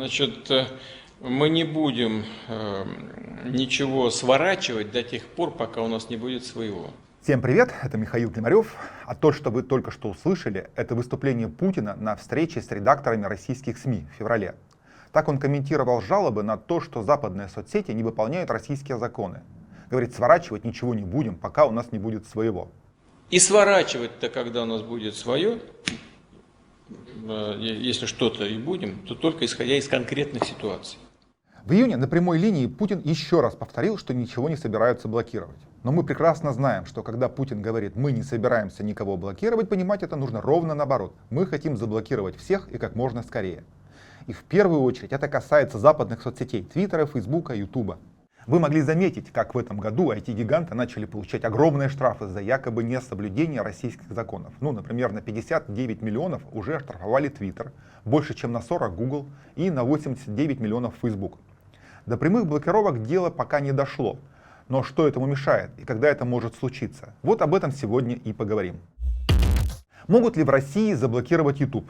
Значит, мы не будем ничего сворачивать до тех пор, пока у нас не будет своего. Всем привет, это Михаил Климарев. А то, что вы только что услышали, это выступление Путина на встрече с редакторами российских СМИ в феврале. Так он комментировал жалобы на то, что западные соцсети не выполняют российские законы. Говорит, сворачивать ничего не будем, пока у нас не будет своего. И сворачивать-то, когда у нас будет свое, если что-то и будем, то только исходя из конкретных ситуаций. В июне на прямой линии Путин еще раз повторил, что ничего не собираются блокировать. Но мы прекрасно знаем, что когда Путин говорит, мы не собираемся никого блокировать, понимать это нужно ровно наоборот. Мы хотим заблокировать всех и как можно скорее. И в первую очередь это касается западных соцсетей, Твиттера, Фейсбука, Ютуба. Вы могли заметить, как в этом году IT-гиганты начали получать огромные штрафы за якобы несоблюдение российских законов. Например, на 59 миллионов уже оштрафовали Twitter, больше чем на 40 Google и на 89 миллионов Facebook. До прямых блокировок дело пока не дошло. Но что этому мешает и когда это может случиться? Вот об этом сегодня и поговорим. Могут ли в России заблокировать YouTube?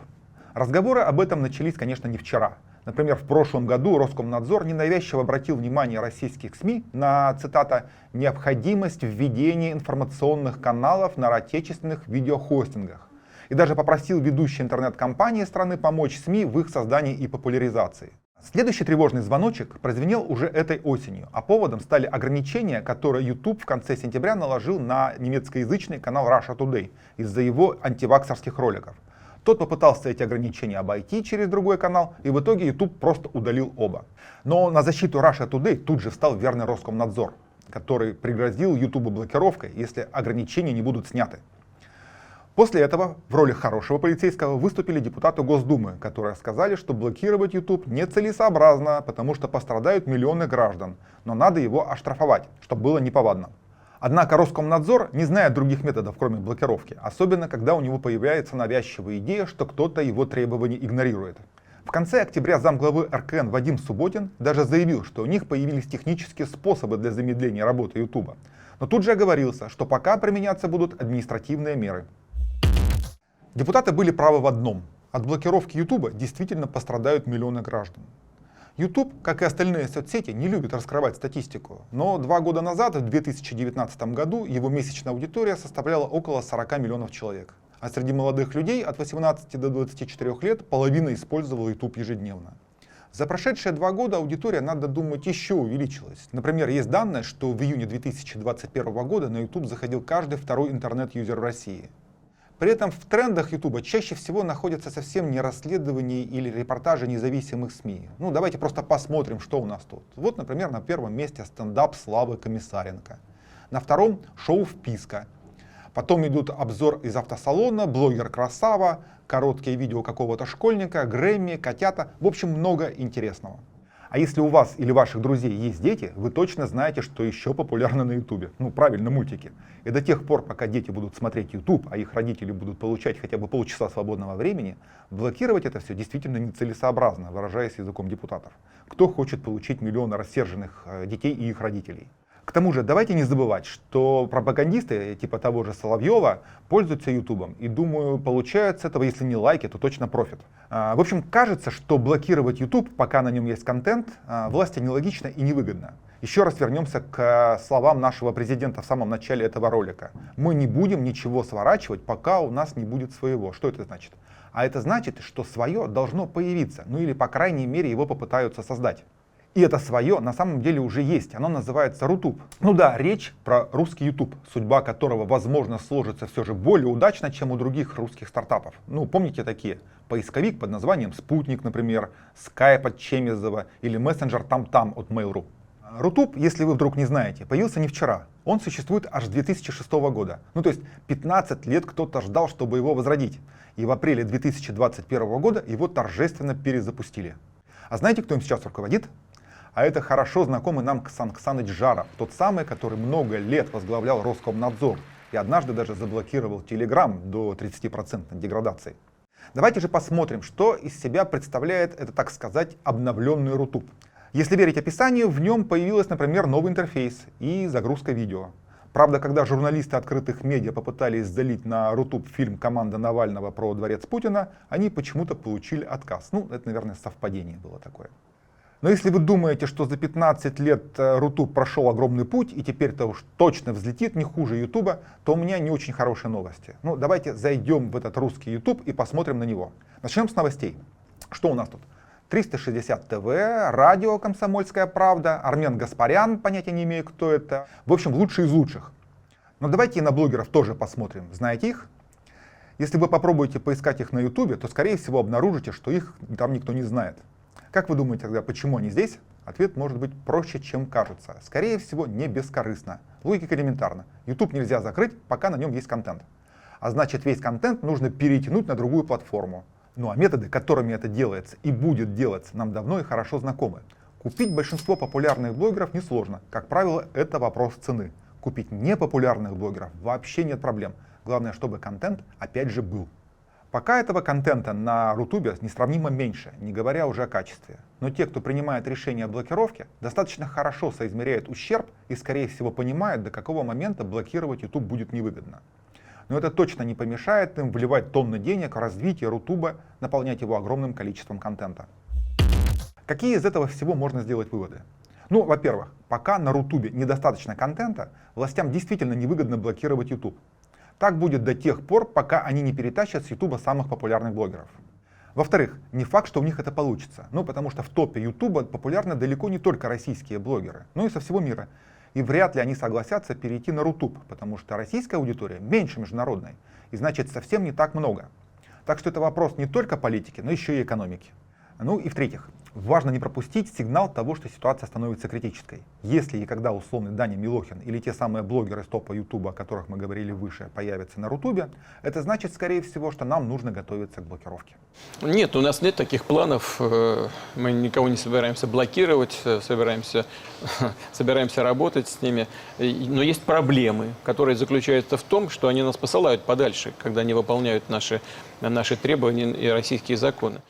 Разговоры об этом начались, конечно, не вчера. Например, в прошлом году Роскомнадзор ненавязчиво обратил внимание российских СМИ на, цитата, «необходимость введения информационных каналов на отечественных видеохостингах» и даже попросил ведущие интернет-компании страны помочь СМИ в их создании и популяризации. Следующий тревожный звоночек прозвенел уже этой осенью, а поводом стали ограничения, которые YouTube в конце сентября наложил на немецкоязычный канал Russia Today из-за его антиваксерских роликов. Тот попытался эти ограничения обойти через другой канал, и в итоге YouTube просто удалил оба. Но на защиту Russia Today тут же встал верный Роскомнадзор, который пригрозил YouTube блокировкой, если ограничения не будут сняты. После этого в роли хорошего полицейского выступили депутаты Госдумы, которые сказали, что блокировать YouTube нецелесообразно, потому что пострадают миллионы граждан, но надо его оштрафовать, чтобы было неповадно. Однако Роскомнадзор не знает других методов, кроме блокировки, особенно когда у него появляется навязчивая идея, что кто-то его требования игнорирует. В конце октября замглавы РКН Вадим Субботин даже заявил, что у них появились технические способы для замедления работы YouTube. Но тут же оговорился, что пока применяться будут административные меры. Депутаты были правы в одном. От блокировки YouTube действительно пострадают миллионы граждан. YouTube, как и остальные соцсети, не любит раскрывать статистику, но 2 года назад, в 2019 году, его месячная аудитория составляла около 40 миллионов человек. А среди молодых людей от 18 до 24 лет половина использовала YouTube ежедневно. За прошедшие 2 года аудитория, надо думать, еще увеличилась. Например, есть данные, что в июне 2021 года на YouTube заходил каждый второй интернет-юзер в России. При этом в трендах YouTube чаще всего находятся совсем не расследования или репортажи независимых СМИ. Давайте просто посмотрим, что у нас тут. Вот, например, на первом месте стендап Славы Комиссаренко. На втором шоу «Вписка». Потом идут обзор из автосалона, блогер Красава, короткие видео какого-то школьника, Грэмми, котята. В общем, много интересного. А если у вас или ваших друзей есть дети, вы точно знаете, что еще популярно на YouTube. Правильно, мультики. И до тех пор, пока дети будут смотреть YouTube, а их родители будут получать хотя бы полчаса свободного времени, блокировать это все действительно нецелесообразно, выражаясь языком депутатов. Кто хочет получить миллионы рассерженных детей и их родителей? К тому же, давайте не забывать, что пропагандисты, типа того же Соловьева, пользуются Ютубом. И думаю, получают с этого, если не лайки, то точно профит. В общем, кажется, что блокировать YouTube, пока на нем есть контент, власти нелогично и невыгодно. Еще раз вернемся к словам нашего президента в самом начале этого ролика. Мы не будем ничего сворачивать, пока у нас не будет своего. Что это значит? А это значит, что свое должно появиться, или по крайней мере его попытаются создать. И это свое на самом деле уже есть, оно называется Рутуб. Речь про русский YouTube, судьба которого, возможно, сложится все же более удачно, чем у других русских стартапов. Помните такие? Поисковик под названием Спутник, например, Skype от Чемезова или мессенджер Там-Там от Mail.ru. Рутуб, если вы вдруг не знаете, появился не вчера. Он существует аж с 2006 года. То есть 15 лет кто-то ждал, чтобы его возродить. И в апреле 2021 года его торжественно перезапустили. А знаете, кто им сейчас руководит? А это хорошо знакомый нам Ксан Ксаныч Жаров, тот самый, который много лет возглавлял Роскомнадзор и однажды даже заблокировал Telegram до 30% деградации. Давайте же посмотрим, что из себя представляет это, так сказать, обновленный Рутуб. Если верить описанию, в нем появился, например, новый интерфейс и загрузка видео. Правда, когда журналисты открытых медиа попытались залить на Рутуб фильм «Команда Навального» про дворец Путина, они почему-то получили отказ. Ну, это, наверное, совпадение было такое. Но если вы думаете, что за 15 лет Рутуб прошел огромный путь и теперь-то уж точно взлетит не хуже Ютуба, то у меня не очень хорошие новости. Ну, давайте зайдем в этот русский Ютуб и посмотрим на него. Начнем с новостей. Что у нас тут? 360 ТВ, радио «Комсомольская правда», Армен Гаспарян, понятия не имею, кто это. В общем, лучшие из лучших. Но давайте и на блогеров тоже посмотрим. Знаете их? Если вы попробуете поискать их на Ютубе, то, скорее всего, обнаружите, что их там никто не знает. Как вы думаете тогда, почему они здесь? Ответ может быть проще, чем кажется. Скорее всего, не бескорыстно. Логика элементарна. YouTube нельзя закрыть, пока на нем есть контент. А значит, весь контент нужно перетянуть на другую платформу. Ну а методы, которыми это делается и будет делаться, нам давно и хорошо знакомы. Купить большинство популярных блогеров несложно. Как правило, это вопрос цены. Купить непопулярных блогеров вообще нет проблем. Главное, чтобы контент опять же был. Пока этого контента на Рутубе несравнимо меньше, не говоря уже о качестве. Но те, кто принимает решение о блокировке, достаточно хорошо соизмеряют ущерб и, скорее всего, понимают, до какого момента блокировать YouTube будет невыгодно. Но это точно не помешает им вливать тонны денег в развитие Рутуба, наполнять его огромным количеством контента. Какие из этого всего можно сделать выводы? Ну, во-первых, пока на Рутубе недостаточно контента, властям действительно невыгодно блокировать YouTube. Так будет до тех пор, пока они не перетащат с Ютуба самых популярных блогеров. Во-вторых, не факт, что у них это получится. Ну, потому что в топе Ютуба популярны далеко не только российские блогеры, но и со всего мира. И вряд ли они согласятся перейти на Рутуб, потому что российская аудитория меньше международной. И значит, совсем не так много. Так что это вопрос не только политики, но еще и экономики. Ну и в-третьих, важно не пропустить сигнал того, что ситуация становится критической. Если и когда условный Даня Милохин или те самые блогеры с топа Ютуба, о которых мы говорили выше, появятся на Рутубе, это значит, скорее всего, что нам нужно готовиться к блокировке. Нет, у нас нет таких планов. Мы никого не собираемся блокировать, собираемся работать с ними. Но есть проблемы, которые заключаются в том, что они нас посылают подальше, когда не выполняют наши требования и российские законы.